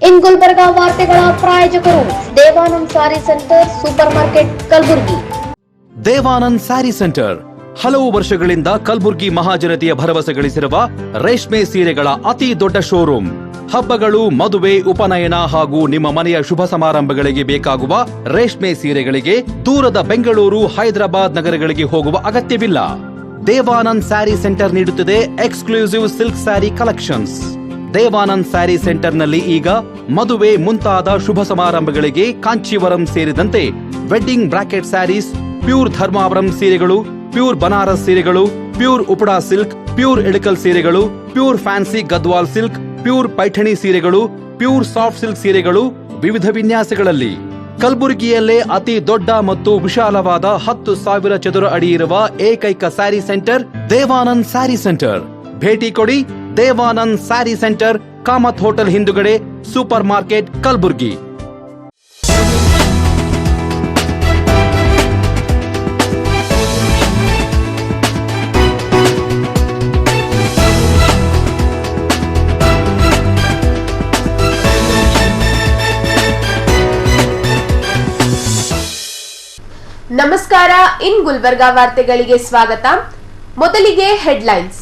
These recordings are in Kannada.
ಇನ್ ಗುಲ್ಬರ್ಗಾ ವಾರ್ತೆಗಳ ಪ್ರಾಯೋಜಕರು Devanand sari centre super market Kalaburagi. Devanand sari centre ಹಲವು ವರ್ಷಗಳಿಂದ ಕಲಬುರಗಿ ಮಹಾಜನತೆಯ ಭರವಸೆ ಗಳಿಸಿರುವ ರೇಷ್ಮೆ ಸೀರೆಗಳ ಅತಿ ದೊಡ್ಡ ಶೋರೂಮ್. ಹಬ್ಬಗಳು, ಮದುವೆ, ಉಪನಯನ ಹಾಗೂ ನಿಮ್ಮ ಮನೆಯ ಶುಭ ಸಮಾರಂಭಗಳಿಗೆ ಬೇಕಾಗುವ ರೇಷ್ಮೆ ಸೀರೆಗಳಿಗೆ ದೂರದ ಬೆಂಗಳೂರು, ಹೈದರಾಬಾದ್ ನಗರಗಳಿಗೆ ಹೋಗುವ ಅಗತ್ಯವಿಲ್ಲ. ದೇವಾನಂದ್ ಸ್ಯಾರಿ ಸೆಂಟರ್ ನೀಡುತ್ತಿದೆ exclusive silk sari collections. Devanand sari ಸೆಂಟರ್ನಲ್ಲಿ ಈಗ ಮದುವೆ ಮುಂತಾದ ಶುಭ ಸಮಾರಂಭಗಳಿಗೆ ಕಾಂಚೀವರಂ ಸೇರಿದಂತೆ wedding bracket saris, pure Dharmavaram ಸೀರೆಗಳು, ಪ್ಯೂರ್ ಬನಾರಸ್ ಸೀರೆಗಳು, pure Uppada silk, pure Ilkal ಸೀರೆಗಳು, pure fancy Gadwal silk, pure Paithani ಸೀರೆಗಳು, ಪ್ಯೂರ್ ಸಾಫ್ಟ್ ಸಿಲ್ಕ್ ಸೀರೆಗಳು ವಿವಿಧ ವಿನ್ಯಾಸಗಳಲ್ಲಿ. ಕಲಬುರಗಿಯಲ್ಲೇ ಅತಿ ದೊಡ್ಡ ಮತ್ತು ವಿಶಾಲವಾದ 10,000 ಚದುರ ಅಡಿ ಇರುವ ಏಕೈಕ ಸ್ಯಾರಿ ಸೆಂಟರ್ ದೇವಾನಂದ್ ಸ್ಯಾರಿ ಸೆಂಟರ್. ಭೇಟಿ ಕೊಡಿ. ದೇವಾನಂದ್ ಸ್ಯಾರಿ ಸೆಂಟರ್, ಕಾಮತ್ ಹೋಟೆಲ್ ಹಿಂದುಗಡೆ, ಸೂಪರ್ ಮಾರ್ಕೆಟ್, ಕಲಬುರಗಿ. ನಮಸ್ಕಾರ. ಇನ್ ಗುಲ್ಬರ್ಗಾ ವಾರ್ತೆಗಳಿಗೆ ಸ್ವಾಗತ. ಮೊದಲಿಗೆ ಹೆಡ್ಲೈನ್ಸ್.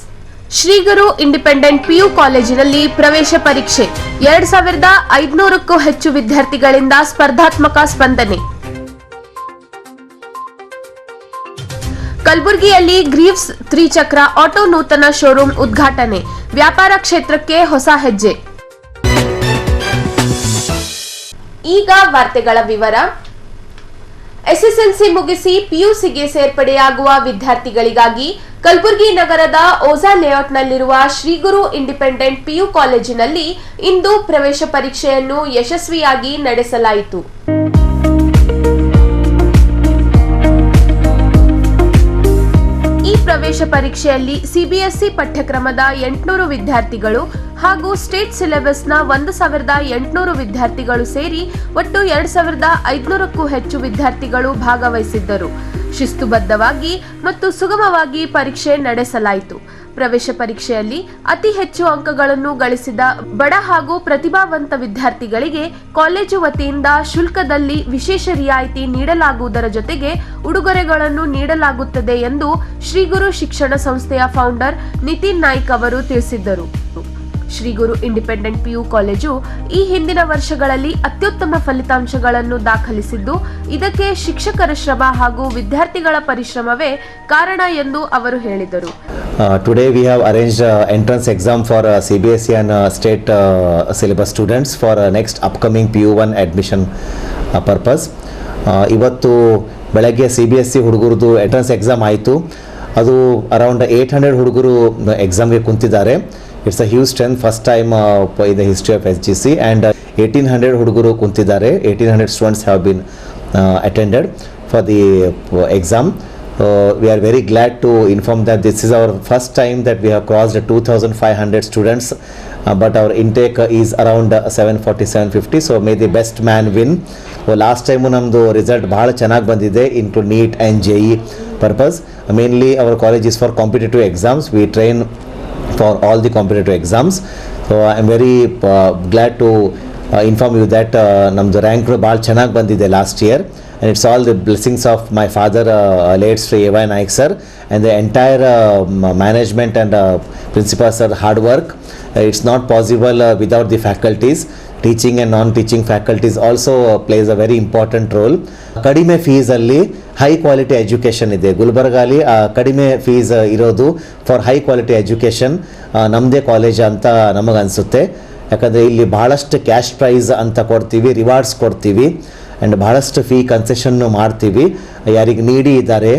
ಶ್ರೀಗುರು ಇಂಡಿಪೆಂಡೆಂಟ್ ಪಿಯು ಕಾಲೇಜಿನಲ್ಲಿ ಪ್ರವೇಶ ಪರೀಕ್ಷೆ. 2500ಕ್ಕೂ ಹೆಚ್ಚು ವಿದ್ಯಾರ್ಥಿಗಳಿಂದ ಸ್ಪರ್ಧಾತ್ಮಕ ಸ್ಪಂದನೆ. ಕಲಬುರಗಿಯಲ್ಲಿ ಗ್ರೀವ್ಸ್ ತ್ರಿಚಕ್ರ ಆಟೋ ನೂತನ ಶೋರೂಮ್ ಉದ್ಘಾಟನೆ. ವ್ಯಾಪಾರ ಕ್ಷೇತ್ರಕ್ಕೆ ಹೊಸ ಹೆಜ್ಜೆ. ಈಗ ವಾರ್ತೆಗಳ ವಿವರ. ಎಸ್ಎಸ್ಎಲ್ಸಿ ಮುಗಿಸಿ ಪಿಯುಸಿಗೆ ಸೇರ್ಪಡೆಯಾಗುವ ವಿದ್ಯಾರ್ಥಿಗಳಿಗಾಗಿ ಕಲಬುರಗಿ ನಗರದ ಓಝಾ ಲೇಔಟ್ನಲ್ಲಿರುವ ಶ್ರೀಗುರು ಇಂಡಿಪೆಂಡೆಂಟ್ ಪಿಯು ಕಾಲೇಜಿನಲ್ಲಿ ಇಂದು ಪ್ರವೇಶ ಪರೀಕ್ಷೆಯನ್ನು ಯಶಸ್ವಿಯಾಗಿ ನಡೆಸಲಾಯಿತು. ಈ ಪ್ರವೇಶ ಪರೀಕ್ಷೆಯಲ್ಲಿ ಸಿಬಿಎಸ್ಇ ಪಠ್ಯಕ್ರಮದ 800 ವಿದ್ಯಾರ್ಥಿಗಳು ಹಾಗೂ ಸ್ಟೇಟ್ ಸಿಲೆಬಸ್ನ 1,800 ವಿದ್ಯಾರ್ಥಿಗಳು ಸೇರಿ ಒಟ್ಟು 2,500ಕ್ಕೂ ಹೆಚ್ಚು ವಿದ್ಯಾರ್ಥಿಗಳು ಭಾಗವಹಿಸಿದ್ದರು. ಶಿಸ್ತುಬದ್ಧವಾಗಿ ಮತ್ತು ಸುಗಮವಾಗಿ ಪರೀಕ್ಷೆ ನಡೆಸಲಾಯಿತು. ಪ್ರವೇಶ ಪರೀಕ್ಷೆಯಲ್ಲಿ ಅತಿ ಹೆಚ್ಚು ಅಂಕಗಳನ್ನು ಗಳಿಸಿದ ಬಡ ಹಾಗೂ ಪ್ರತಿಭಾವಂತ ವಿದ್ಯಾರ್ಥಿಗಳಿಗೆ ಕಾಲೇಜು ವತಿಯಿಂದ ಶುಲ್ಕದಲ್ಲಿ ವಿಶೇಷ ರಿಯಾಯಿತಿ ನೀಡಲಾಗುವುದರ ಜೊತೆಗೆ ಉಡುಗೊರೆಗಳನ್ನು ನೀಡಲಾಗುತ್ತದೆ ಎಂದು ಶ್ರೀಗುರು ಶಿಕ್ಷಣ ಸಂಸ್ಥೆಯ ಫೌಂಡರ್ ನಿತಿನ್ ನಾಯ್ಕ್ ಅವರು ತಿಳಿಸಿದ್ದರು. ಶ್ರೀಗುರು ಇಂಡಿಪೆಂಡೆಂಟ್ ಪಿಯು ಕಾಲೇಜು ಈ ಹಿಂದಿನ ವರ್ಷಗಳಲ್ಲಿ ಅತ್ಯುತ್ತಮ ಫಲಿತಾಂಶಗಳನ್ನು ದಾಖಲಿಸಿದ್ದು, ಇದಕ್ಕೆ ಶಿಕ್ಷಕರ ಶ್ರಮ ಹಾಗೂ ವಿದ್ಯಾರ್ಥಿಗಳ ಪರಿಶ್ರಮವೇ ಕಾರಣ ಎಂದು ಅವರು ಹೇಳಿದರು. Today we have arranged entrance exam for CBSE and state syllabus students for next upcoming PU1 admission purpose. ಇವತ್ತು ಬೆಳಗ್ಗೆ CBSE ಹುಡುಗರದು ಎಂಟ್ರೆನ್ಸ್ ಎಕ್ಸಾಮ್ ಆಯಿತು. ಅದು ಅರೌಂಡ್ 800 ಹುಡುಗರು ಎಕ್ಸಾಮ್ಗೆ ಕುಂತಿದ್ದಾರೆ. It's a huge strength, first time in the history of SGC, and 1800 ಹುಡುಗರು ಕುಂತಿದ್ದಾರೆ. 1800 students have been attended for the exam. We are very glad to inform that this is our first time that we have crossed 2,500 students, but our intake is around 740-750, so may the best man win. Last time ನಮ್ಮದು ರಿಸಲ್ಟ್ ಭಾಳ ಚೆನ್ನಾಗಿ ಬಂದಿದೆ into NEET and JEE purpose. Mainly our college is for competitive exams. We train for all the competitive exams, so I am very glad to inform you that namdu rank bhal chanag bandide last year, and it's all the blessings of my father, late Sri A.Y. Naik sir, and the entire management and principal sir hard work. It's not possible without the faculties. Teaching and non-teaching faculties also plays a very important role. ಕಡಿಮೆ ಫೀಸಲ್ಲಿ ಹೈ ಕ್ವಾಲಿಟಿ ಎಜುಕೇಷನ್ ಇದೆ. ಗುಲ್ಬರ್ಗಾಲಿ ಕಡಿಮೆ ಫೀಸ್ ಇರೋದು ಫಾರ್ ಹೈ ಕ್ವಾಲಿಟಿ ಎಜುಕೇಷನ್ ನಮ್ಮದೇ ಕಾಲೇಜ್ ಅಂತ ನಮಗನ್ಸುತ್ತೆ. ಯಾಕಂದರೆ ಇಲ್ಲಿ ಭಾಳಷ್ಟು ಕ್ಯಾಶ್ ಪ್ರೈಸ್ ಅಂತ ಕೊಡ್ತೀವಿ, ರಿವಾರ್ಡ್ಸ್ ಕೊಡ್ತೀವಿ, ಆ್ಯಂಡ್ ಭಾಳಷ್ಟು ಫೀ ಕನ್ಸೆಷನ್ನು ಮಾಡ್ತೀವಿ. ಯಾರಿಗೆ ನೀಡಿ ಇದ್ದಾರೆ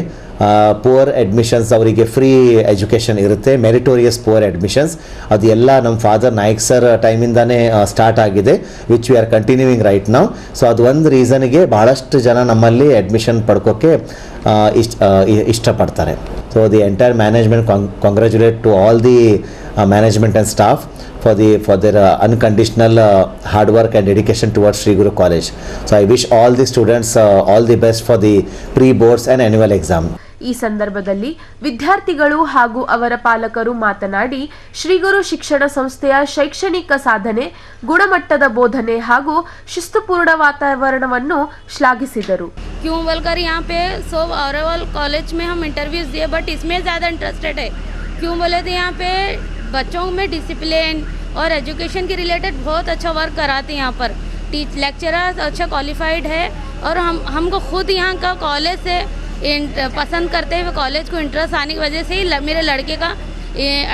ಪುವರ್ ಅಡ್ಮಿಷನ್ಸ್ ಅವರಿಗೆ ಫ್ರೀ ಎಜುಕೇಷನ್ ಇರುತ್ತೆ. ಮೆರಿಟೋರಿಯಸ್ ಪುವರ್ ಅಡ್ಮಿಷನ್ಸ್ ಅದು ಎಲ್ಲ ನಮ್ಮ ಫಾದರ್ ನಾಯ್ಕ್ ಸರ್ ಟೈಮಿಂದಾನೇ ಸ್ಟಾರ್ಟ್ ಆಗಿದೆ, which we are continuing right now. So ಅದು ಒಂದು ರೀಸನ್ಗೆ ಭಾಳಷ್ಟು ಜನ ನಮ್ಮಲ್ಲಿ ಅಡ್ಮಿಷನ್ ಪಡ್ಕೋಕ್ಕೆ ಇಷ್ಟಪಡ್ತಾರೆ. So the entire management congratulate to all the management and staff for their unconditional hard work and dedication towards Sri Guru College. So I wish all the students all the best for the pre-boards and annual exam. ಈ ಸಂದರ್ಭದಲ್ಲಿ ವಿದ್ಯಾರ್ಥಿಗಳು ಹಾಗೂ ಅವರ ಪಾಲಕರು ಮಾತನಾಡಿ ಶ್ರೀಗುರು ಶಿಕ್ಷಣ ಸಂಸ್ಥೆಯ ಶೈಕ್ಷಣಿಕ ಸಾಧನೆ, ಗುಣಮಟ್ಟದ ಬೋಧನೆ ಹಾಗೂ ಶಿಸ್ತುಪೂರ್ಣ ವಾತಾವರಣವನ್ನು ಶ್ಲಾಘಿಸಿದರು. क्यों बोलकर यहाँ पे सो ओवरऑल कॉलेज में हम इंटरव्यूज़ दिए बट इसमें ज़्यादा इंटरेस्टेड है. क्यों बोले तो यहाँ पे बच्चों में डिसिप्लिन और एजुकेशन के रिलेटेड बहुत अच्छा वर्क कराते हैं. यहाँ पर लेक्चरर्स अच्छा क्वालिफाइड है और हमको खुद यहाँ का कॉलेज से पसंद करते हुए कॉलेज को इंटरेस्ट आने की वजह से ही मेरे लड़के का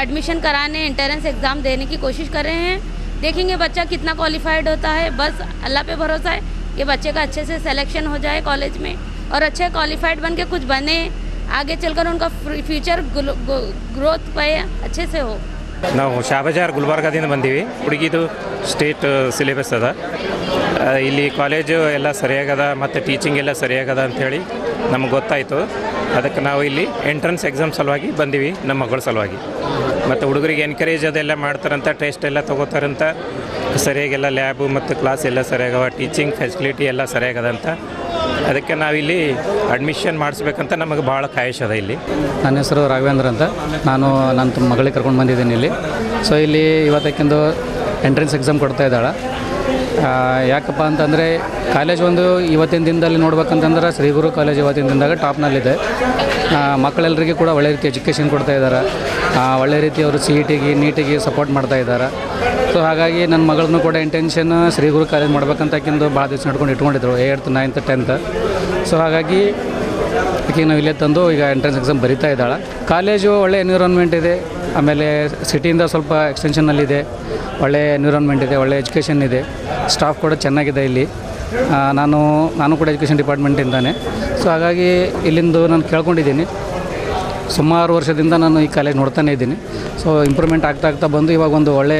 एडमिशन कराने एंट्रेंस एग्ज़ाम देने की कोशिश कर रहे हैं. देखेंगे बच्चा कितना क्वालिफाइड होता है. बस अल्लाह पे भरोसा है कि बच्चे का अच्छे से सिलेक्शन हो जाए कॉलेज में और अच्छे क्वालिफाइड बन के कुछ बने, आगे चलकर उनका फ्यूचर ग्रोथ पे अच्छे से हो. ನಾವು ಶಾಬಜಾರ್ ಗುಲ್ಬರ್ಗಾದಿಂದ ಬಂದೀವಿ. ಹುಡುಗಿದು ಸ್ಟೇಟ್ ಸಿಲೆಬಸ್ ಅದ. ಇಲ್ಲಿ ಕಾಲೇಜು ಎಲ್ಲ ಸರಿಯಾಗದ ಮತ್ತು ಟೀಚಿಂಗ್ ಎಲ್ಲ ಸರಿಯಾಗದ ಅಂಥೇಳಿ ನಮಗೆ ಗೊತ್ತಾಯಿತು. ಅದಕ್ಕೆ ನಾವು ಇಲ್ಲಿ ಎಂಟ್ರೆನ್ಸ್ ಎಕ್ಸಾಮ್ ಸಲುವಾಗಿ ಬಂದೀವಿ, ನಮ್ಮ ಮಗಳ ಸಲುವಾಗಿ. ಮತ್ತು ಹುಡುಗರಿಗೆ ಎನ್ಕರೇಜ್ ಅದೆಲ್ಲ ಮಾಡ್ತಾರಂತ, ಟೆಸ್ಟ್ ಎಲ್ಲ ತೊಗೋತಾರಂತ, ಸರಿಯಾಗೆಲ್ಲ ಲ್ಯಾಬು ಮತ್ತು ಕ್ಲಾಸ್ ಎಲ್ಲ ಸರಿಯಾಗವ, ಟೀಚಿಂಗ್ ಫೆಸಿಲಿಟಿ ಎಲ್ಲ ಸರಿಯಾಗದಂತ. ಅದಕ್ಕೆ ನಾವಿಲ್ಲಿ ಅಡ್ಮಿಷನ್ ಮಾಡಿಸ್ಬೇಕಂತ ನಮಗೆ ಭಾಳ ಖಾಯಿಷ್ ಅದ. ಇಲ್ಲಿ ನನ್ನ ಹೆಸರು ರಾಘವೇಂದ್ರ ಅಂತ. ನಾನು ನನ್ನ ಮಗಳಿಗೆ ಕರ್ಕೊಂಡು ಬಂದಿದ್ದೀನಿ ಇಲ್ಲಿ. ಸೊ ಇಲ್ಲಿ ಇವತ್ತಕ್ಕಿಂದು ಎಂಟ್ರೆನ್ಸ್ ಎಕ್ಸಾಮ್ ಕೊಡ್ತಾ ಇದ್ದಾಳೆ. ಯಾಕಪ್ಪ ಅಂತಂದರೆ ಕಾಲೇಜ್ ಒಂದು ಇವತ್ತಿನ ದಿನದಲ್ಲಿ ನೋಡ್ಬೇಕಂತಂದ್ರೆ ಶ್ರೀಗುರು ಕಾಲೇಜ್ ಇವತ್ತಿನ ದಿನದಾಗ ಟಾಪ್ನಲ್ಲಿದೆ. ಮಕ್ಕಳೆಲ್ಲರಿಗೂ ಕೂಡ ಒಳ್ಳೆ ರೀತಿ ಎಜುಕೇಷನ್ ಕೊಡ್ತಾ ಇದ್ದಾರೆ. ಒಳ್ಳೆ ರೀತಿ ಅವರು CET ನೀಟಿಗೆ ಸಪೋರ್ಟ್ ಮಾಡ್ತಾ ಇದ್ದಾರೆ. ಸೊ ಹಾಗಾಗಿ ನನ್ನ ಮಗಳನ್ನೂ ಕೂಡ ಇಂಟೆನ್ಷನ್ ಶ್ರೀಗುರು ಕಾಲೇಜ್ ಮಾಡ್ಬೇಕಂತಕ್ಕಿಂದು ಭಾಳ ದಿವಸ ಇಟ್ಕೊಂಡಿದ್ರು 8th 9th 10th. ಸೊ ಹಾಗಾಗಿ ಈಗ ನಾವು ಇಲ್ಲೇ ತಂದು ಈಗ ಎಂಟ್ರೆನ್ಸ್ ಎಕ್ಸಾಮ್ ಬರಿತಾ ಇದ್ದಾಳೆ. ಕಾಲೇಜು ಒಳ್ಳೆ ಎನ್ವಿರಾನ್ಮೆಂಟ್ ಇದೆ. ಆಮೇಲೆ ಸಿಟಿಯಿಂದ ಸ್ವಲ್ಪ ಎಕ್ಸ್ಟೆನ್ಷನಲ್ಲಿದೆ. ಒಳ್ಳೆ ಎನ್ವಿರಾನ್ಮೆಂಟ್ ಇದೆ, ಒಳ್ಳೆ ಎಜುಕೇಷನ್ ಇದೆ, ಸ್ಟಾಫ್ ಕೂಡ ಚೆನ್ನಾಗಿದೆ ಇಲ್ಲಿ. ನಾನು ಕೂಡ ಎಜುಕೇಷನ್ ಡಿಪಾರ್ಟ್ಮೆಂಟಿಂದಾನೆ. ಸೊ ಹಾಗಾಗಿ ಇಲ್ಲಿಂದು ನಾನು ಕೇಳ್ಕೊಂಡಿದ್ದೀನಿ. ಸುಮಾರು ವರ್ಷದಿಂದ ನಾನು ಈ ಕಾಲೇಜ್ ನೋಡ್ತಾನೆ ಇದ್ದೀನಿ. ಸೊ ಇಂಪ್ರೂವ್ಮೆಂಟ್ ಆಗ್ತಾ ಬಂದು ಇವಾಗ ಒಂದು ಒಳ್ಳೆ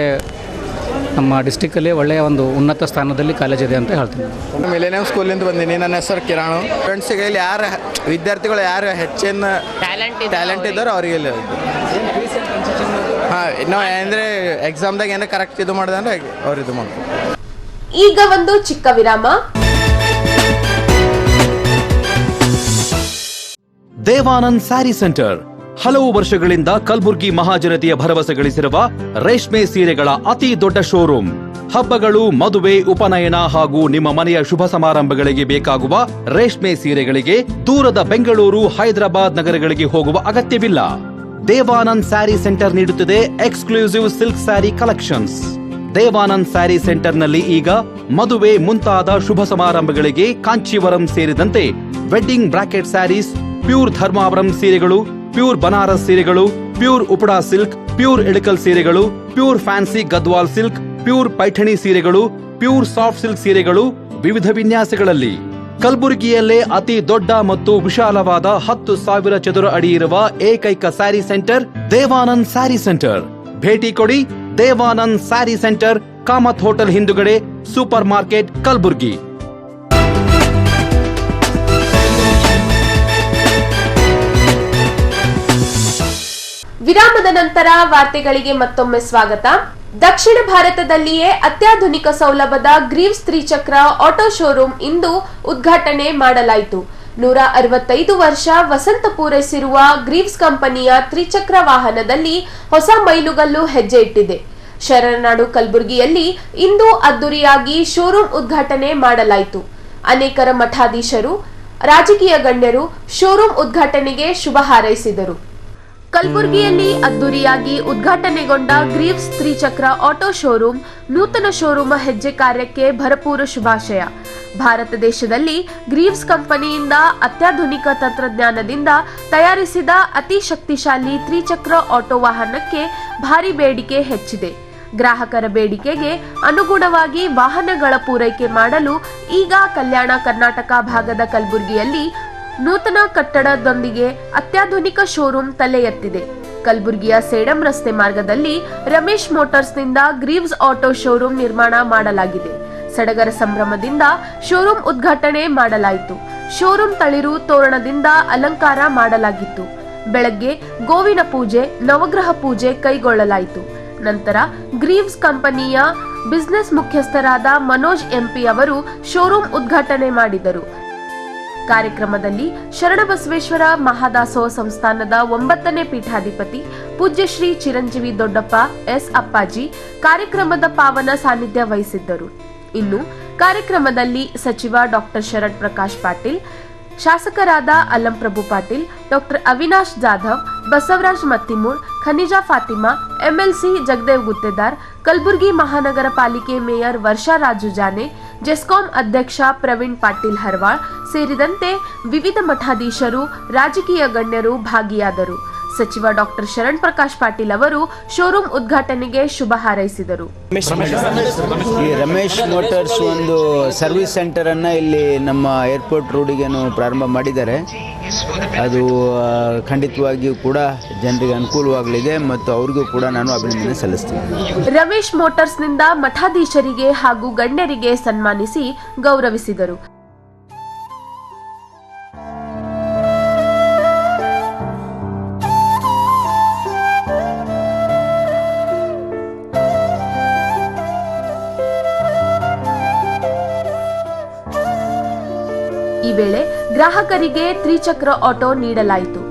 ನಮ್ಮ ಡಿಸ್ಟಿಕ್ಕಲ್ಲಿ ಒಳ್ಳೆಯ ಒಂದು ಉನ್ನತ ಸ್ಥಾನದಲ್ಲಿ ಕಾಲೇಜ್ ಇದೆ ಅಂತ ಹೇಳ್ತೀನಿ. ಮಿಲೇನಿಯಂ ಸ್ಕೂಲಿಂದ ಬಂದೀನಿ. ನನ್ನ ಹೆಸರು ಕಿರಾಣು. ಫ್ರೆಂಡ್ಸಿಗೆ ಇಲ್ಲಿ ಯಾರು ವಿದ್ಯಾರ್ಥಿಗಳು ಯಾರು ಹೆಚ್ಚಿನ ಟ್ಯಾಲೆಂಟ್ ಇದ್ದಾರೆ ಅವರಿಗೆ ಇಲ್ಲಿ ನಾವು ಅಂದರೆ ಎಕ್ಸಾಮ್ದಾಗ ಏನೋ ಕರೆಕ್ಟ್ ಇದು ಮಾಡಿದೆ ಅಂದರೆ ಅವ್ರು ಇದು ಮಾಡ್ತಾರೆ. ಈಗ ಒಂದು ಚಿಕ್ಕ ವಿರಾಮ. ದೇವಾನಂದ್ ಸ್ಯಾರಿ ಸೆಂಟರ್ ಹಲವು ವರ್ಷಗಳಿಂದ ಕಲಬುರ್ಗಿ ಮಹಾಜನತೆಯ ಭರವಸೆ ಗಳಿಸಿರುವ ರೇಷ್ಮೆ ಸೀರೆಗಳ ಅತಿ ದೊಡ್ಡ ಶೋರೂಮ್. ಹಬ್ಬಗಳು, ಮದುವೆ, ಉಪನಯನ ಹಾಗೂ ನಿಮ್ಮ ಮನೆಯ ಶುಭ ಸಮಾರಂಭಗಳಿಗೆ ಬೇಕಾಗುವ ರೇಷ್ಮೆ ಸೀರೆಗಳಿಗೆ ದೂರದ ಬೆಂಗಳೂರು, ಹೈದರಾಬಾದ್ ನಗರಗಳಿಗೆ ಹೋಗುವ ಅಗತ್ಯವಿಲ್ಲ. ದೇವಾನಂದ್ ಸ್ಯಾರಿ ಸೆಂಟರ್ ನೀಡುತ್ತಿದೆ exclusive silk sari collections. Devanand sari ಸೆಂಟರ್ನಲ್ಲಿ ಈಗ ಮದುವೆ ಮುಂತಾದ ಶುಭ ಸಮಾರಂಭಗಳಿಗೆ ಕಾಂಚೀವರಂ ಸೇರಿದಂತೆ wedding bracket saris, pure Dharmavaram ಸೀರೆಗಳು, ಪ್ಯೂರ್ ಬನಾರಸ್ ಸೀರೆಗಳು, pure Uppada silk, pure Ilkal ಸೀರೆಗಳು, pure fancy Gadwal silk, pure Paithani ಸೀರೆಗಳು, ಪ್ಯೂರ್ ಸಾಫ್ಟ್ ಸಿಲ್ಕ್ ಸೀರೆಗಳು ವಿವಿಧ ವಿನ್ಯಾಸಗಳಲ್ಲಿ. ಕಲಬುರಗಿಯಲ್ಲೇ ಅತಿ ದೊಡ್ಡ ಮತ್ತು ವಿಶಾಲವಾದ 10,000 ಚದುರ ಅಡಿ ಇರುವ ಏಕೈಕ ಸ್ಯಾರಿ ಸೆಂಟರ್ ದೇವಾನಂದ್ ಸ್ಯಾರಿ ಸೆಂಟರ್. ಭೇಟಿ ಕೊಡಿ. ದೇವಾನಂದ್ ಸ್ಯಾರಿ ಸೆಂಟರ್, ಕಾಮತ್ ಹೋಟೆಲ್ ಹಿಂದುಗಡೆ, ಸೂಪರ್ ಮಾರ್ಕೆಟ್, ಕಲಬುರ್ಗಿ. ವಿರಾಮದ ನಂತರ ವಾರ್ತೆಗಳಿಗೆ ಮತ್ತೊಮ್ಮೆ ಸ್ವಾಗತ. ದಕ್ಷಿಣ ಭಾರತದಲ್ಲಿಯೇ ಅತ್ಯಾಧುನಿಕ ಸೌಲಭ್ಯದ ಗ್ರೀವ್ಸ್ ತ್ರಿಚಕ್ರ ಆಟೋ ಶೋರೂಮ್ ಇಂದು ಉದ್ಘಾಟನೆ ಮಾಡಲಾಯಿತು. 165 ವರ್ಷ ವಸಂತ ಪೂರೈಸಿರುವ ಗ್ರೀವ್ಸ್ ಕಂಪನಿಯ ತ್ರಿಚಕ್ರ ವಾಹನದಲ್ಲಿ ಹೊಸ ಮೈಲುಗಲ್ಲು ಹೆಜ್ಜೆ ಇಟ್ಟಿದೆ. ಶರಣನಾಡು ಕಲಬುರಗಿಯಲ್ಲಿ ಇಂದು ಅದ್ದೂರಿಯಾಗಿ ಶೋರೂಮ್ ಉದ್ಘಾಟನೆ ಮಾಡಲಾಯಿತು. ಅನೇಕರ ಮಠಾಧೀಶರು, ರಾಜಕೀಯ ಗಣ್ಯರು ಶೋರೂಮ್ ಉದ್ಘಾಟನೆಗೆ ಶುಭ ಹಾರೈಸಿದರು. ಕಲಬುರಗಿಯಲ್ಲಿ ಅದ್ದೂರಿಯಾಗಿ ಉದ್ಘಾಟನೆಗೊಂಡ ಗ್ರೀವ್ಸ್ ತ್ರಿಚಕ್ರ ಆಟೋ ಶೋರೂಮ್ ನೂತನ ಶೋರೂಮ್ ಹೆಜ್ಜೆ ಕಾರ್ಯಕ್ಕೆ ಭರಪೂರ ಶುಭಾಶಯ. ಭಾರತ ದೇಶದಲ್ಲಿ ಗ್ರೀವ್ಸ್ ಕಂಪನಿಯಿಂದ ಅತ್ಯಾಧುನಿಕ ತಂತ್ರಜ್ಞಾನದಿಂದ ತಯಾರಿಸಿದ ಅತಿ ಶಕ್ತಿಶಾಲಿ ತ್ರಿಚಕ್ರ ಆಟೋ ವಾಹನಕ್ಕೆ ಭಾರಿ ಬೇಡಿಕೆ ಹೆಚ್ಚಿದೆ. ಗ್ರಾಹಕರ ಬೇಡಿಕೆಗೆ ಅನುಗುಣವಾಗಿ ವಾಹನಗಳ ಪೂರೈಕೆ ಮಾಡಲು ಈಗ ಕಲ್ಯಾಣ ಕರ್ನಾಟಕ ಭಾಗದ ಕಲಬುರಗಿಯಲ್ಲಿ ನೂತನ ಕಟ್ಟಡದೊಂದಿಗೆ ಅತ್ಯಾಧುನಿಕ ಶೋರೂಮ್ ತಲೆ ಎತ್ತಿದೆ. ಕಲಬುರಗಿಯ ಸೇಡಂ ರಸ್ತೆ ಮಾರ್ಗದಲ್ಲಿ ರಮೇಶ್ ಮೋಟಾರ್ಸ್ನಿಂದ ಗ್ರೀವ್ಸ್ ಆಟೋ ಶೋರೂಮ್ ನಿರ್ಮಾಣ ಮಾಡಲಾಗಿದೆ. ಸಡಗರ ಸಂಭ್ರಮದಿಂದ ಶೋರೂಮ್ ಉದ್ಘಾಟನೆ ಮಾಡಲಾಯಿತು. ಶೋರೂಮ್ ತಳಿರು ತೋರಣದಿಂದ ಅಲಂಕಾರ ಮಾಡಲಾಗಿತ್ತು. ಬೆಳಗ್ಗೆ ಗೋವಿನ ಪೂಜೆ, ನವಗ್ರಹ ಪೂಜೆ ಕೈಗೊಳ್ಳಲಾಯಿತು. ನಂತರ ಗ್ರೀವ್ಸ್ ಕಂಪನಿಯ ಬಿಸಿನೆಸ್ ಮುಖ್ಯಸ್ಥರಾದ ಮನೋಜ್ MP ಅವರು ಶೋರೂಮ್ ಉದ್ಘಾಟನೆ ಮಾಡಿದರು. ಕಾರ್ಯಕ್ರಮದಲ್ಲಿ ಶರಣಬಸವೇಶ್ವರ ಮಹಾದಾಸೋಹ ಸಂಸ್ಥಾನದ 9ನೇ ಪೀಠಾಧಿಪತಿ ಪೂಜ್ಯ ಶ್ರೀ ಚಿರಂಜೀವಿ ದೊಡ್ಡಪ್ಪ ಎಸ್ ಅಪ್ಪಾಜಿ ಕಾರ್ಯಕ್ರಮದ ಪಾವನ ಸಾನ್ನಿಧ್ಯ ವಹಿಸಿದ್ದರು. ಇನ್ನು ಕಾರ್ಯಕ್ರಮದಲ್ಲಿ ಸಚಿವ ಡಾಕ್ಟರ್ ಶರಣ್ ಪ್ರಕಾಶ್ ಪಾಟೀಲ್, ಶಾಸಕರಾದ ಅಲ್ಲಂಪ್ರಭು ಪಾಟೀಲ್, ಡಾಕ್ಟರ್ ಅವಿನಾಶ್ ಜಾಧವ್, ಬಸವರಾಜ್ ಮತ್ತಿಮೂಳ್, ಖನಿಜಾ ಫಾತಿಮಾ, ಎಂಎಲ್ಸಿ ಜಗದೇವ್ ಗುತ್ತೇದಾರ್, ಕಲಬುರಗಿ ಮಹಾನಗರ ಪಾಲಿಕೆ ಮೇಯರ್ ವರ್ಷಾ ರಾಜು ಜಾನೆ, ಜೆಸ್ಕಾಂ ಅಧ್ಯಕ್ಷ ಪ್ರವೀಣ್ ಪಾಟೀಲ್ ಹರ್ವಾಳ್ ಸೇರಿದಂತೆ ವಿವಿಧ ಮಠಾಧೀಶರು, ರಾಜಕೀಯ ಗಣ್ಯರು ಭಾಗಿಯಾದರು. ಸಚಿವ ಡಾಕ್ಟರ್ ಶರಣ್ ಪ್ರಕಾಶ್ ಪಾಟೀಲ್ ಅವರು ಶೋರೂಮ್ ಉದ್ಘಾಟನೆಗೆ ಶುಭ ಹಾರೈಸಿದರು. ಈ ರಮೇಶ್ ಮೋಟಾರ್ಸ್ ಒಂದು ಸರ್ವಿಸ್ ಸೆಂಟರನ್ನು ಇಲ್ಲಿ ನಮ್ಮ ಏರ್ಪೋರ್ಟ್ ರೋಡಿಗೇನು ಪ್ರಾರಂಭ ಮಾಡಿದ್ದಾರೆ. ಅದು ಖಂಡಿತವಾಗಿಯೂ ಕೂಡ ಜನರಿಗೆ ಅನುಕೂಲವಾಗಲಿದೆ ಮತ್ತು ಅವ್ರಿಗೂ ಕೂಡ ನಾನು ಅಭಿನಂದನೆ ಸಲ್ಲಿಸ್ತೀನಿ. ರಮೇಶ್ ಮೋಟಾರ್ಸ್ನಿಂದ ಮಠಾಧೀಶರಿಗೆ ಹಾಗೂ ಗಣ್ಯರಿಗೆ ಸನ್ಮಾನಿಸಿ ಗೌರವಿಸಿದರು. ಈ ವೇಳೆ ಗ್ರಾಹಕರಿಗೆ ತ್ರಿಚಕ್ರ ಆಟೋ ನೀಡಲಾಯಿತು.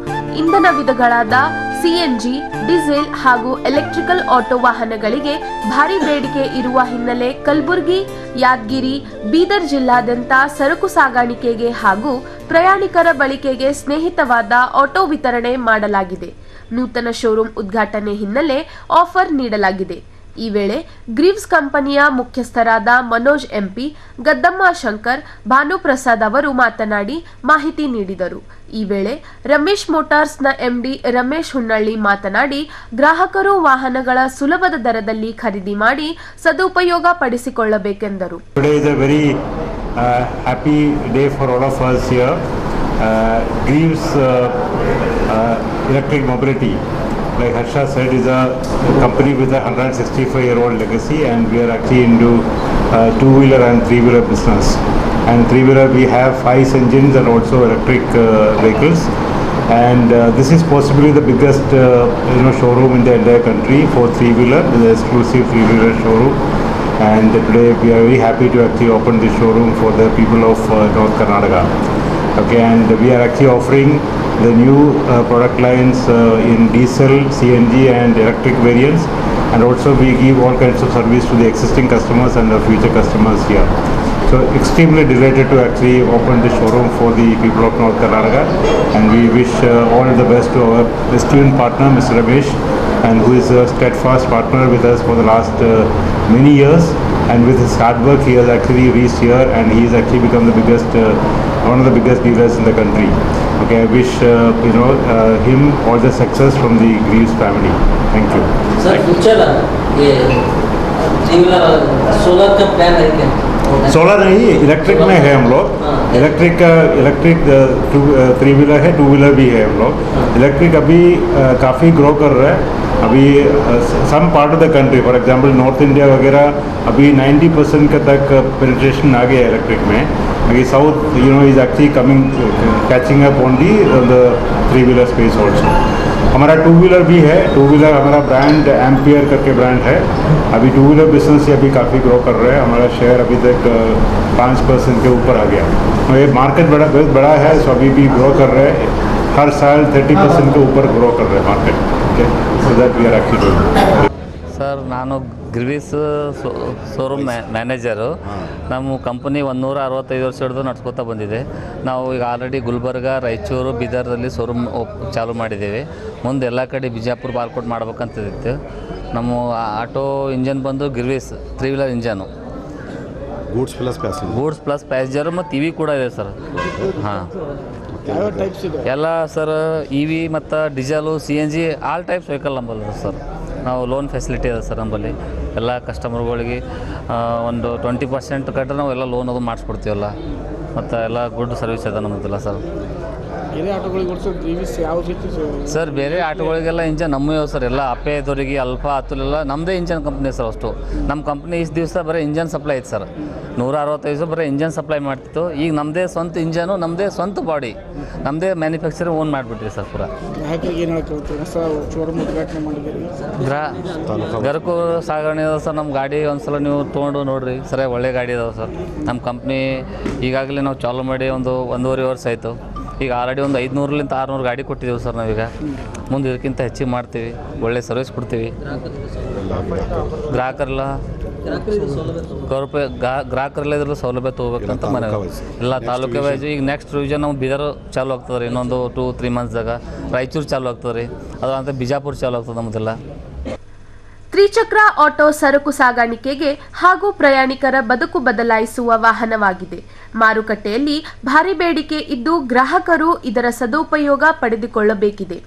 ಇಂಧನ ವಿಧಗಳಾದ ಸಿಎನ್ಜಿ, ಡೀಸೆಲ್ ಹಾಗೂ ಎಲೆಕ್ಟ್ರಿಕಲ್ ಆಟೋ ವಾಹನಗಳಿಗೆ ಭಾರಿ ಬೇಡಿಕೆ ಇರುವ ಹಿನ್ನೆಲೆ ಕಲಬುರಗಿ, ಯಾದಗಿರಿ, ಬೀದರ್ ಜಿಲ್ಲಾದ್ಯಂತ ಸರಕು ಸಾಗಾಣಿಕೆಗೆ ಹಾಗೂ ಪ್ರಯಾಣಿಕರ ಬಳಕೆಗೆ ಸ್ನೇಹಿತವಾದ ಆಟೋ ವಿತರಣೆ ಮಾಡಲಾಗಿದೆ. ನೂತನ ಶೋರೂಮ್ ಉದ್ಘಾಟನೆ ಹಿನ್ನೆಲೆ ಆಫರ್ ನೀಡಲಾಗಿದೆ. ಈ ವೇಳೆ ಗ್ರೀವ್ಸ್ ಕಂಪನಿಯ ಮುಖ್ಯಸ್ಥರಾದ ಮನೋಜ್ ಎಂಪಿ, ಗದ್ದಮ್ಮ ಶಂಕರ್, ಭಾನುಪ್ರಸಾದ್ ಅವರು ಮಾತನಾಡಿ ಮಾಹಿತಿ ನೀಡಿದರು. ಈ ವೇಳೆ ರಮೇಶ್ ಮೋಟಾರ್ಸ್ನ ಎಂಡಿ ರಮೇಶ್ ಹುನ್ನಳ್ಳಿ ಮಾತನಾಡಿ ಗ್ರಾಹಕರು ವಾಹನಗಳ ಸುಲಭದ ದರದಲ್ಲಿ ಖರೀದಿ ಮಾಡಿ ಸದುಪಯೋಗ ಪಡಿಸಿಕೊಳ್ಳಬೇಕೆಂದರು. Like Harsha said, is a company with a 165-year-old legacy, and we are actually into two-wheeler and three-wheeler business. And three-wheeler we have ICE engines and also electric vehicles. And this is possibly the biggest showroom in the entire country for three-wheeler, the exclusive three-wheeler showroom. And today we are very happy to actually open this showroom for the people of North Karnataka. Okay, and we are actually offering the new product lines in diesel, CNG and electric variants, and also we give all kinds of service to the existing customers and the future customers here. So extremely delighted to actually open the showroom for the people of North Karnataka, and we wish all the best to our esteemed partner Mr. Ramesh, and who is a steadfast partner with us for the last many years, and with his hard work he has actually reached here, and he has actually become the biggest one of the biggest dealers in the country. Okay, I wish him all the success from the Greaves family. Thank you. Sir, future ये सोलर का प्लान है क्या? सोलर नहीं, इलेक्ट्रिक में है हम लोग. इलेक्ट्रिक थ्री व्हीलर है, टू व्हीलर भी है हम लोग. इलेक्ट्रिक अभी काफ़ी ग्रो कर रहा है. अभी some part of the country, for example north India वगैरह अभी 90% का तक पेनिट्रेशन आ गया इलेक्ट्रिक में. अभी south is actually coming catching up on the three wheeler space also. हमारा टू व्हीलर भी है. टू व्हीलर हमारा ब्रांड एम्पियर करके ब्रांड है. अभी टू व्हीलर बिजनेस से अभी काफ़ी ग्रो कर रहा है. हमारा शेयर अभी तक 5% के ऊपर आ गया. तो ये मार्केट बहुत बड़ा है, सो अभी भी ग्रो कर रहे हैं. हर साल 30% के ऊपर ग्रो कर रहे हैं market. Okay, so that we are actually doing. Sir, ನಾನು ಗ್ರೀವ್ಸ್ ಶೋರೂಮ್ ಮ್ಯಾನೇಜರು. ನಮ್ಮ ಕಂಪನಿ 165 ವರ್ಷ ಹಿಡಿದು ನಡ್ಸ್ಕೊತಾ ಬಂದಿದೆ. ನಾವು ಈಗ ಆಲ್ರೆಡಿ ಗುಲ್ಬರ್ಗ, ರಾಯಚೂರು, ಬೀದರ್ದಲ್ಲಿ ಶೋರೂಮ್ ಚಾಲೂ ಮಾಡಿದ್ದೇವೆ. ಮುಂದೆ ಎಲ್ಲ ಕಡೆ ಬಿಜಾಪುರ, ಬಾಲ್ಕೋಟ್ ಮಾಡ್ಬೇಕಂತಿತ್ತು. ನಮ್ಮ ಆಟೋ ಇಂಜನ್ ಬಂದು Greaves three wheeler engine, goods plus passenger ಮತ್ತು ಇ ವಿ ಕೂಡ ಇದೆ ಸರ್. ಹಾಂ, ಎಲ್ಲ ಸರ್ ಇ ವಿ ಮತ್ತು diesel, CNG all types vehicle ನಂಬಲ್ಲ ಸರ್. ನಾವು ಲೋನ್ ಫೆಸಿಲಿಟಿ ಇದೆ ಸರ್ ನಂಬಲ್ಲಿ. ಎಲ್ಲ ಕಸ್ಟಮರ್ಗಳಿಗೆ ಒಂದು 20% ಕಟ್ಟರೆ ನಾವು ಎಲ್ಲ ಲೋನ್ ಅದು ಮಾಡಿಸ್ಕೊಡ್ತೀವಲ್ಲ, ಮತ್ತು ಎಲ್ಲ ಗುಡ್ ಸರ್ವಿಸ್ ಇದೆ ನಮ್ಮದೆಲ್ಲ ಸರ್. ಬೇರೆ ಆಟೋಗಳಿಗೆ ಹೋಲಿಸಿ ಗ್ರೀವಿಸ್ ಯಾವ ರೀತಿ ಸರ್ ಬೇರೆ ಆಟೋಗಳಿಗೆಲ್ಲ ಇಂಜನ್ ನಮ್ಮವೇ ಸರ್ ಎಲ್ಲ ಅಪ್ಪೆ ದೊರಿಗೆ ಅಲ್ಫಾ ಅತುಲೆಲ್ಲ ನಮ್ಮದೇ ಇಂಜನ್ ಕಂಪ್ನಿ ಸರ್ ಅಷ್ಟು. ನಮ್ಮ ಕಂಪ್ನಿ ಇಷ್ಟು ದಿವಸ ಬರೀ ಇಂಜನ್ ಸಪ್ಲೈ ಐತೆ ಸರ್. 165 ದಿವಸ ಬರೀ ಇಂಜನ್ ಸಪ್ಲೈ ಮಾಡ್ತಿತ್ತು. ಈಗ ನಮ್ಮದೇ ಸ್ವಂತ ಇಂಜನು, ನಮ್ಮದೇ ಸ್ವಂತ ಬಾಡಿ, ನಮ್ಮದೇ ಮ್ಯಾನುಫ್ಯಾಕ್ಚರಿಂಗ್ ಓನ್ ಮಾಡಿಬಿಟ್ರಿ ಸರ್ ಪೂರ. ಗ್ರಾಹಕರಿಗೆ ಏನು ಹೇಳ್ತೀವಿ ಹೊಸ ಶೋರೂಮ್ ಉದ್ಘಾಟನೆ ಮಾಡಿದ್ದೀರಿ? ಗರಕು ಸಾಗಣೆ ಅದಾವೆ ಸರ್. ನಮ್ಮ ಗಾಡಿ ಒಂದ್ಸಲ ನೀವು ತೊಗೊಂಡು ನೋಡಿರಿ ಸರ್, ಒಳ್ಳೆ ಗಾಡಿ ಅದಾವೆ ಸರ್. ನಮ್ಮ ಕಂಪ್ನಿ ಈಗಾಗಲೇ ನಾವು ಚಾಲೂ ಮಾಡಿ 1.5 ವರ್ಷ ಆಯಿತು. ಈಗ ಆಲ್ರೆಡಿ ಒಂದು 500ರಿಂದ 600 ಗಾಡಿ ಕೊಟ್ಟಿದ್ದೀವಿ ಸರ್ ನಾವೀಗ. ಮುಂದೆ ಇದಕ್ಕಿಂತ ಹೆಚ್ಚಿಗೆ ಮಾಡ್ತೀವಿ, ಒಳ್ಳೆ ಸರ್ವಿಸ್ ಕೊಡ್ತೀವಿ. ಗ್ರಾಹಕರೆಲ್ಲ ಗ್ರಾಹಕರೆಲ್ಲ ಇದ್ರಲ್ಲಿ ಸೌಲಭ್ಯ ತೊಗೋಬೇಕಂತ ಮನೆ ಎಲ್ಲ ತಾಲೂಕು ವೈಸು. ಈಗ ನೆಕ್ಸ್ಟ್ ರಿವಿಷನ್ ನಾವು ಬೀದರ್ ಚಾಲು ಆಗ್ತದೆ ರೀ, ಇನ್ನೊಂದು 2-3 ಮಂತ್ಸ್ದಾಗ. ರಾಯಚೂರು ಚಾಲು ಆಗ್ತದೆ ರೀ, ಅದು ಅಂತ ಬಿಜಾಪುರ ಚಾಲು ಆಗ್ತದೆ ನಮ್ಮದೆಲ್ಲ. ತ್ರಿಚಕ್ರ ಆಟೋ ಸರಕು ಸಾಗಾಣಿಕೆಗೆ ಹಾಗೂ ಪ್ರಯಾಣಿಕರ ಬದುಕು ಬದಲಾಯಿಸುವ ವಾಹನವಾಗಿದೆ. ಮಾರುಕಟ್ಟೆಯಲ್ಲಿ ಭಾರಿ ಬೇಡಿಕೆ ಇದ್ದು ಗ್ರಾಹಕರು ಇದರ ಸದುಪಯೋಗ ಪಡೆದುಕೊಳ್ಳಬೇಕಿದೆ.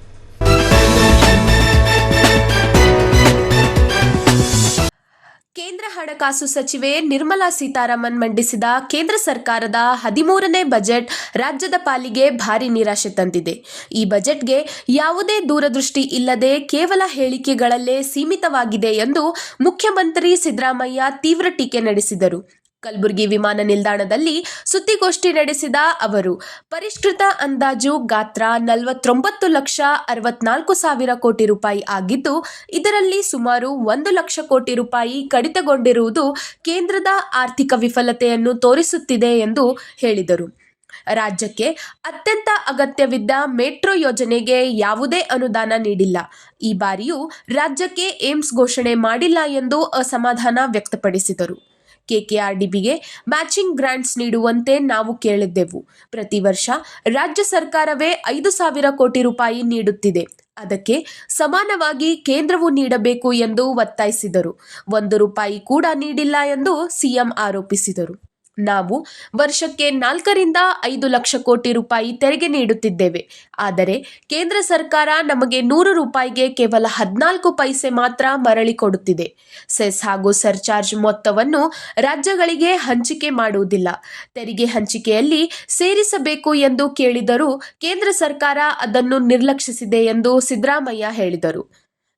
ಕೇಂದ್ರ ಹಣಕಾಸು ಸಚಿವೆ ನಿರ್ಮಲಾ ಸೀತಾರಾಮನ್ ಮಂಡಿಸಿದ ಕೇಂದ್ರ ಸರ್ಕಾರದ 13ನೇ ಬಜೆಟ್ ರಾಜ್ಯದ ಪಾಲಿಗೆ ಭಾರಿ ನಿರಾಶೆ ತಂದಿದೆ. ಈ ಬಜೆಟ್ಗೆ ಯಾವುದೇ ದೂರದೃಷ್ಟಿ ಇಲ್ಲದೆ ಕೇವಲ ಹೇಳಿಕೆಗಳಲ್ಲೇ ಸೀಮಿತವಾಗಿದೆ ಎಂದು ಮುಖ್ಯಮಂತ್ರಿ ಸಿದ್ದರಾಮಯ್ಯ ತೀವ್ರ ಟೀಕೆ ನಡೆಸಿದರು. ಕಲಬುರಗಿ ವಿಮಾನ ನಿಲ್ದಾಣದಲ್ಲಿ ಸುದ್ದಿಗೋಷ್ಠಿ ನಡೆಸಿದ ಅವರು, ಪರಿಷ್ಕೃತ ಅಂದಾಜು ಗಾತ್ರ 49,64,000 ಕೋಟಿ ರೂಪಾಯಿ ಆಗಿದ್ದು, ಇದರಲ್ಲಿ ಸುಮಾರು 1 ಲಕ್ಷ ಕೋಟಿ ರೂಪಾಯಿ ಕಡಿತಗೊಂಡಿರುವುದು ಕೇಂದ್ರದ ಆರ್ಥಿಕ ವಿಫಲತೆಯನ್ನು ತೋರಿಸುತ್ತಿದೆ ಎಂದು ಹೇಳಿದರು. ರಾಜ್ಯಕ್ಕೆ ಅತ್ಯಂತ ಅಗತ್ಯವಿದ್ದ ಮೆಟ್ರೋ ಯೋಜನೆಗೆ ಯಾವುದೇ ಅನುದಾನ ನೀಡಿಲ್ಲ. ಈ ಬಾರಿಯೂ ರಾಜ್ಯಕ್ಕೆ ಏಮ್ಸ್ ಘೋಷಣೆ ಮಾಡಿಲ್ಲ ಎಂದು ಅಸಮಾಧಾನ ವ್ಯಕ್ತಪಡಿಸಿದರು. ಕೆಕೆಆರ್ಡಿಬಿಗೆ ಮ್ಯಾಚಿಂಗ್ ಗ್ರಾಂಟ್ಸ್ ನೀಡುವಂತೆ ನಾವು ಕೇಳಿದ್ದೆವು. ಪ್ರತಿ ವರ್ಷ ರಾಜ್ಯ ಸರ್ಕಾರವೇ 5,000 ಕೋಟಿ ರೂಪಾಯಿ ನೀಡುತ್ತಿದೆ. ಅದಕ್ಕೆ ಸಮಾನವಾಗಿ ಕೇಂದ್ರವು ನೀಡಬೇಕು ಎಂದು ಒತ್ತಾಯಿಸಿದರು. 1 ರೂಪಾಯಿ ಕೂಡ ನೀಡಿಲ್ಲ ಎಂದು ಸಿಎಂ ಆರೋಪಿಸಿದರು. ನಾವು ವರ್ಷಕ್ಕೆ 4ರಿಂದ 5 ಲಕ್ಷ ಕೋಟಿ ರೂಪಾಯಿ ತೆರಿಗೆ ನೀಡುತ್ತಿದ್ದೇವೆ. ಆದರೆ ಕೇಂದ್ರ ಸರ್ಕಾರ ನಮಗೆ 100 ರೂಪಾಯಿಗೆ ಕೇವಲ 14 ಪೈಸೆ ಮಾತ್ರ ಮರಳಿ ಕೊಡುತ್ತಿದೆ. ಸೆಸ್ ಹಾಗೂ ಸರ್ಚಾರ್ಜ್ ಮೊತ್ತವನ್ನು ರಾಜ್ಯಗಳಿಗೆ ಹಂಚಿಕೆ ಮಾಡುವುದಿಲ್ಲ. ತೆರಿಗೆ ಹಂಚಿಕೆಯಲ್ಲಿ ಸೇರಿಸಬೇಕು ಎಂದು ಕೇಳಿದರೂ ಕೇಂದ್ರ ಸರ್ಕಾರ ಅದನ್ನು ನಿರ್ಲಕ್ಷಿಸಿದೆ ಎಂದು ಸಿದ್ದರಾಮಯ್ಯ ಹೇಳಿದರು.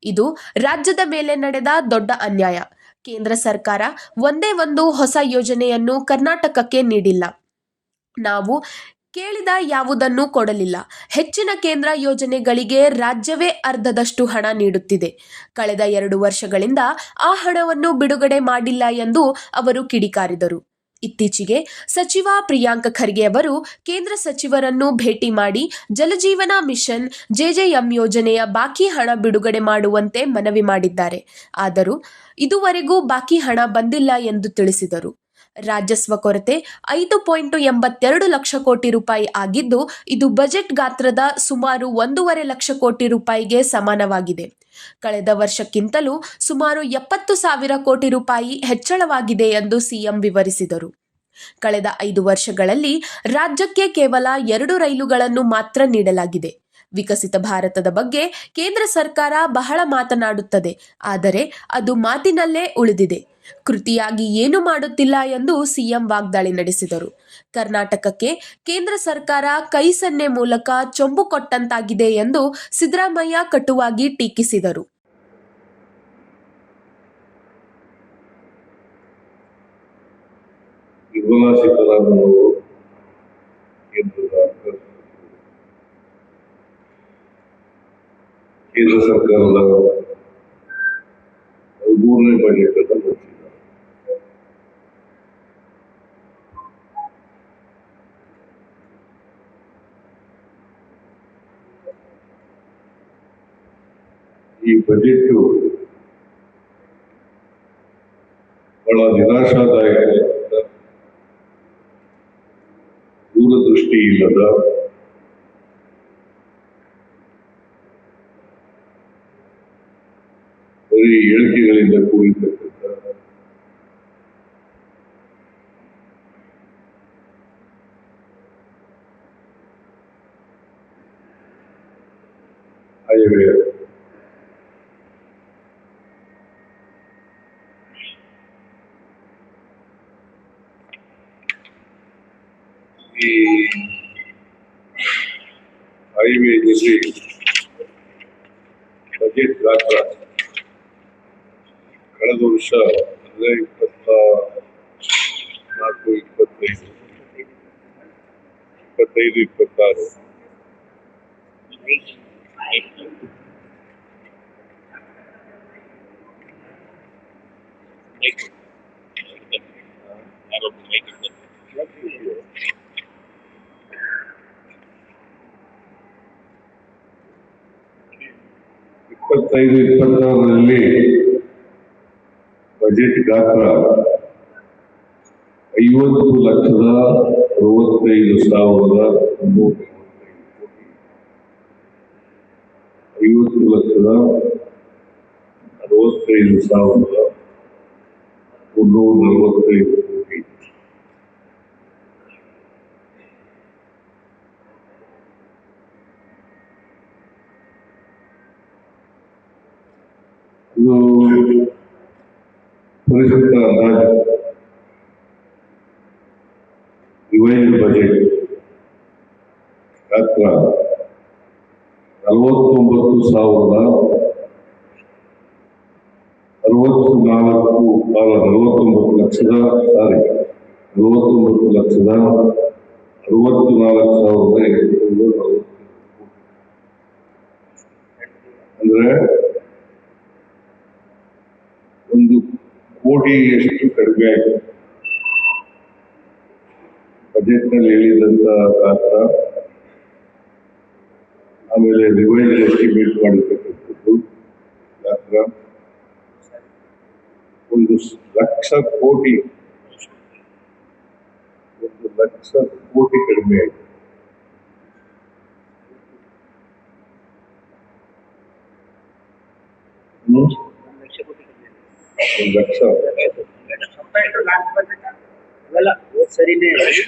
ಇದು ರಾಜ್ಯದ ಮೇಲೆ ನಡೆದ ದೊಡ್ಡ ಅನ್ಯಾಯ. ಕೇಂದ್ರ ಸರ್ಕಾರ ಒಂದೇ ಒಂದು ಹೊಸ ಯೋಜನೆಯನ್ನು ಕರ್ನಾಟಕಕ್ಕೆ ನೀಡಿಲ್ಲ. ನಾವು ಕೇಳಿದ ಯಾವುದನ್ನೂ ಕೊಡಲಿಲ್ಲ. ಹೆಚ್ಚಿನ ಕೇಂದ್ರ ಯೋಜನೆಗಳಿಗೆ ರಾಜ್ಯವೇ ಅರ್ಧದಷ್ಟು ಹಣ ನೀಡುತ್ತಿದೆ. ಕಳೆದ 2 ವರ್ಷಗಳಿಂದ ಆ ಹಣವನ್ನು ಬಿಡುಗಡೆ ಮಾಡಿಲ್ಲ ಎಂದು ಅವರು ಕಿಡಿಕಾರಿದರು. ಇತ್ತೀಚೆಗೆ ಸಚಿವ ಪ್ರಿಯಾಂಕ್ ಖರ್ಗೆ ಅವರು ಕೇಂದ್ರ ಸಚಿವರನ್ನು ಭೇಟಿ ಮಾಡಿ ಜಲಜೀವನ ಮಿಷನ್ ಜೆಜೆಎಂ ಯೋಜನೆಯ ಬಾಕಿ ಹಣ ಬಿಡುಗಡೆ ಮಾಡುವಂತೆ ಮನವಿ ಮಾಡಿದ್ದಾರೆ. ಆದರೂ ಇದುವರೆಗೂ ಬಾಕಿ ಹಣ ಬಂದಿಲ್ಲ ಎಂದು ತಿಳಿಸಿದರು. ರಾಜಸ್ವ ಕೊರತೆ 5.82 ಲಕ್ಷ ಕೋಟಿ ರೂಪಾಯಿ ಆಗಿದ್ದು, ಇದು ಬಜೆಟ್ ಗಾತ್ರದ ಸುಮಾರು 1.5 ಲಕ್ಷ ಕೋಟಿ ರೂಪಾಯಿಗೆ ಸಮಾನವಾಗಿದೆ. ಕಳೆದ ವರ್ಷಕ್ಕಿಂತಲೂ ಸುಮಾರು 70,000 ಕೋಟಿ ರೂಪಾಯಿ ಹೆಚ್ಚಳವಾಗಿದೆ ಎಂದು ಸಿಎಂ ವಿವರಿಸಿದರು. ಕಳೆದ 5 ವರ್ಷಗಳಲ್ಲಿ ರಾಜ್ಯಕ್ಕೆ ಕೇವಲ 2 ರೈಲುಗಳನ್ನು ಮಾತ್ರ ನೀಡಲಾಗಿದೆ. ವಿಕಸಿತ ಭಾರತದ ಬಗ್ಗೆ ಕೇಂದ್ರ ಸರ್ಕಾರ ಬಹಳ ಮಾತನಾಡುತ್ತದೆ, ಆದರೆ ಅದು ಮಾತಿನಲ್ಲೇ ಉಳಿದಿದೆ. ಕೃತಿಯಾಗಿ ಏನು ಮಾಡುತ್ತಿಲ್ಲ ಎಂದು ಸಿಎಂ ವಾಗ್ದಾಳಿ ನಡೆಸಿದರು. ಕರ್ನಾಟಕಕ್ಕೆ ಕೇಂದ್ರ ಸರ್ಕಾರ ಕೈ ಸನ್ನೆ ಮೂಲಕ ಚೊಂಬು ಕೊಟ್ಟಂತಾಗಿದೆ ಎಂದು ಸಿದ್ದರಾಮಯ್ಯ ಕಟುವಾಗಿ ಟೀಕಿಸಿದರು. ನಿರ್ಮಲಾ ಸೀತಾರಾಮನ್ ಅವರು ಕೇಂದ್ರ ಸರ್ಕಾರದ 13ನೇ ಬಜೆಟ್ ಅನ್ನು ಮಂಡಿಸಿದ್ದಾರೆ. ಈ ಬಜೆಟ್ ಬಹಳ ನಿರಾಶಾದಾಯಕ, ದೂರದೃಷ್ಟಿ ಇಲ್ಲದ, ಬರೀ ಹೇಳಿಕೆಗಳಿಂದ ಕೂಡಿರ್ತಕ್ಕಂಥ ಆಯವ್ಯಯ. ಈ ಆಯವ್ಯಯದಲ್ಲಿ ಬಜೆಟ್ ಗಾತ್ರ ಕಳೆದ ವರ್ಷ ಅಂದರೆ 25-26 25-26ರಲ್ಲಿ ಬಜೆಟ್ ಗಾತ್ರ 50,65,355 ಕೋಟಿ. ಇದು ಪರಿಷ್ಕೃತ ಅಂದಾಜು ರಿವೈಸ್ಡ್ ಬಜೆಟ್ ಗಾತ್ರ 49,64,840 ಅಂದ್ರೆ 1 ಕೋಟಿಯಷ್ಟು ಕಡಿಮೆ ಆಗಿದೆ ಬಜೆಟ್ನಲ್ಲಿ ಹೇಳಿದಂತ ಗಾತ್ರ. ಆಮೇಲೆ ರಿವೈಸ್ ಎಸ್ಟಿಮೇಟ್ ಮಾಡಿರ್ತಕ್ಕಂಥದ್ದು ಗಾತ್ರ 1,00,000 ಕೋಟಿ, 1,00,000 ಕೋಟಿ ಕಡಿಮೆ ಆಗಿದೆ.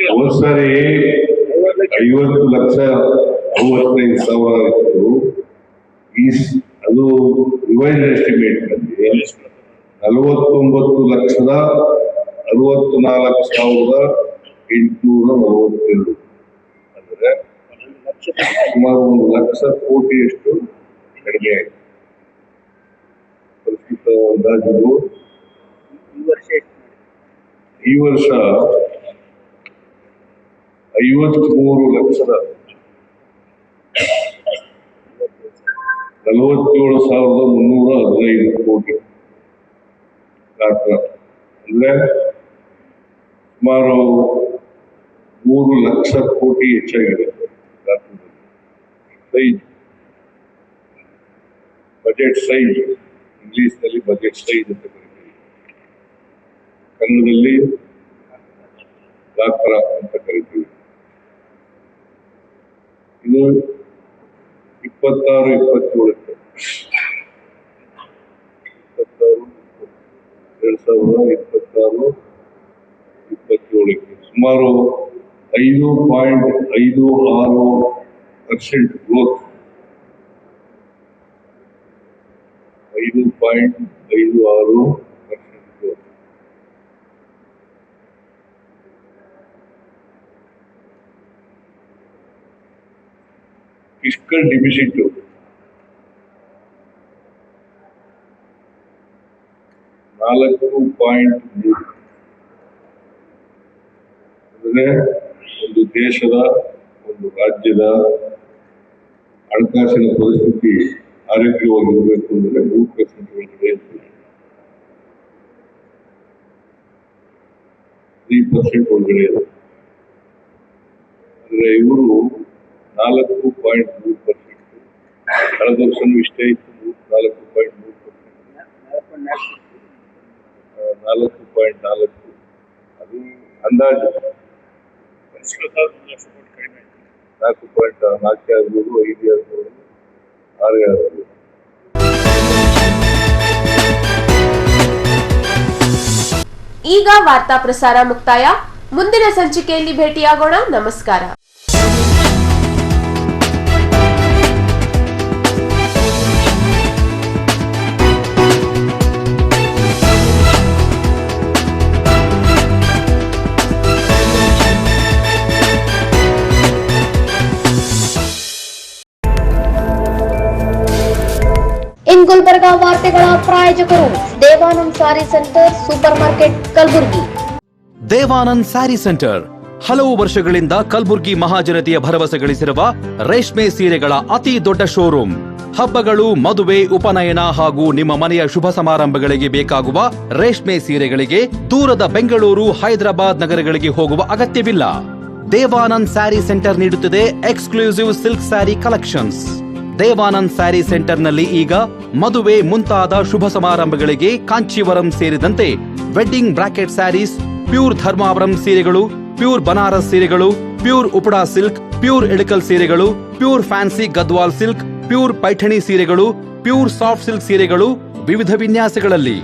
ಹೋದ್ ಸಾರಿ 50,65,000 ಇತ್ತು. ಅದು ರಿವೈಸ್ ಎಸ್ಟಿಮೇಟ್ ನಲ್ಲಿ 49,64,842 ಅಂದ್ರೆ ಸುಮಾರು 1,00,000 ಕೋಟಿಯಷ್ಟು ಕಡಿಮೆ ಆಗಿದೆ. ಪ್ರಸ್ತುತ ಅಂದಾಜು ಈ ವರ್ಷ 53,47,315 ಕೋಟಿ ಗಾತ್ರ ಅಂದ್ರೆ ಸುಮಾರು 3,00,000 ಕೋಟಿ ಹೆಚ್ಚಾಗಿದೆ ಗಾತ್ರದಲ್ಲಿ. ಸೈಜ್ ಬಜೆಟ್ ಸೈಜ್, ಇಂಗ್ಲಿಷ್ ನಲ್ಲಿ ಬಜೆಟ್ ಸೈಜ್ ಅಂತ ಕರಿತೀವಿ, ಕನ್ನಡದಲ್ಲಿ ಗಾತ್ರ ಅಂತ ಕರಿತೀವಿ. ಇದು 26-27 2026-27 ಸುಮಾರು 5.56% ಗ್ರೋತ್, 5.56% ಗ್ರೋತ್. Fiscal deficit 4.3. ಅಂದ್ರೆ ಒಂದು ದೇಶದ, ಒಂದು ರಾಜ್ಯದ ಹಣಕಾಸಿನ ಪರಿಸ್ಥಿತಿ ಆರೋಗ್ಯವಾಗಿರಬೇಕು ಅಂದ್ರೆ 3% ಒಳಗಡೆ ಇರ್ತದೆ, 3% ಒಳಗಡೆ ಇರುತ್ತೆ. ಅಂದ್ರೆ ಇವರು 4.3%, ಕಳೆದ ವರ್ಷನೂ ಇಷ್ಟೇ ಇತ್ತು, 4.4%, ಅದು ಅಂದಾಜು 4.4 ಆಗ್ಬೋದು, 5 ಆಗ್ಬೋದು, 6 ಆಗ್ಬೋದು. ಈಗ ವಾರ್ತಾ ಪ್ರಸಾರ ಮುಕ್ತಾಯ. ಮುಂದಿನ ಸಂಚಿಕೆಯಲ್ಲಿ ಭೇಟಿಯಾಗೋಣ. ನಮಸ್ಕಾರ. ವಾರ್ತೆಗಳ ಪ್ರಾಯೋಜಕರು Devanand sari centre super market Kalaburagi. Devanand sari centre ಹಲವು ವರ್ಷಗಳಿಂದ ಕಲಬುರ್ಗಿ ಮಹಾಜನತೆಯ ಭರವಸೆ ಗಳಿಸಿರುವ ರೇಷ್ಮೆ ಸೀರೆಗಳ ಅತಿ ದೊಡ್ಡ ಶೋರೂಮ್. ಹಬ್ಬಗಳು, ಮದುವೆ, ಉಪನಯನ ಹಾಗೂ ನಿಮ್ಮ ಮನೆಯ ಶುಭ ಸಮಾರಂಭಗಳಿಗೆ ಬೇಕಾಗುವ ರೇಷ್ಮೆ ಸೀರೆಗಳಿಗೆ ದೂರದ ಬೆಂಗಳೂರು, ಹೈದರಾಬಾದ್ ನಗರಗಳಿಗೆ ಹೋಗುವ ಅಗತ್ಯವಿಲ್ಲ. ದೇವಾನಂದ್ ಸ್ಯಾರಿ ಸೆಂಟರ್ ನೀಡುತ್ತಿದೆ exclusive silk sari collections. Devanand sari ಸೆಂಟರ್ನಲ್ಲಿ ಈಗ ಮದುವೆ ಮುಂತಾದ ಶುಭ ಸಮಾರಂಭಗಳಿಗೆ ಕಾಂಚೀವರಂ ಸೇರಿದಂತೆ wedding bracket saris, pure Dharmavaram ಸೀರೆಗಳು, ಪ್ಯೂರ್ ಬನಾರಸ್ ಸೀರೆಗಳು, pure Uppada silk, pure Ilkal ಸೀರೆಗಳು, pure fancy Gadwal silk, pure Paithani ಸೀರೆಗಳು, ಪ್ಯೂರ್ ಸಾಫ್ಟ್ ಸಿಲ್ಕ್ ಸೀರೆಗಳು ವಿವಿಧ ವಿನ್ಯಾಸಗಳಲ್ಲಿ.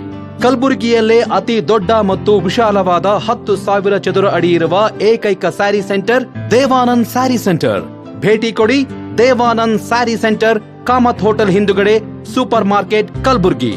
ಕಲಬುರಗಿಯಲ್ಲೇ ಅತಿ ದೊಡ್ಡ ಮತ್ತು ವಿಶಾಲವಾದ 10,000 ಚದುರ ಅಡಿ ಇರುವ ಏಕೈಕ ಸ್ಯಾರಿ ಸೆಂಟರ್ ದೇವಾನಂದ್ ಸ್ಯಾರಿ ಸೆಂಟರ್. ಭೇಟಿ ಕೊಡಿ. ದೇವಾನಂದ್ ಸ್ಯಾರಿ ಸೆಂಟರ್, ಕಾಮತ್ ಹೋಟೆಲ್ ಹಿಂದುಗಡೆ, ಸೂಪರ್ ಮಾರ್ಕೆಟ್, ಕಲಬುರ್ಗಿ.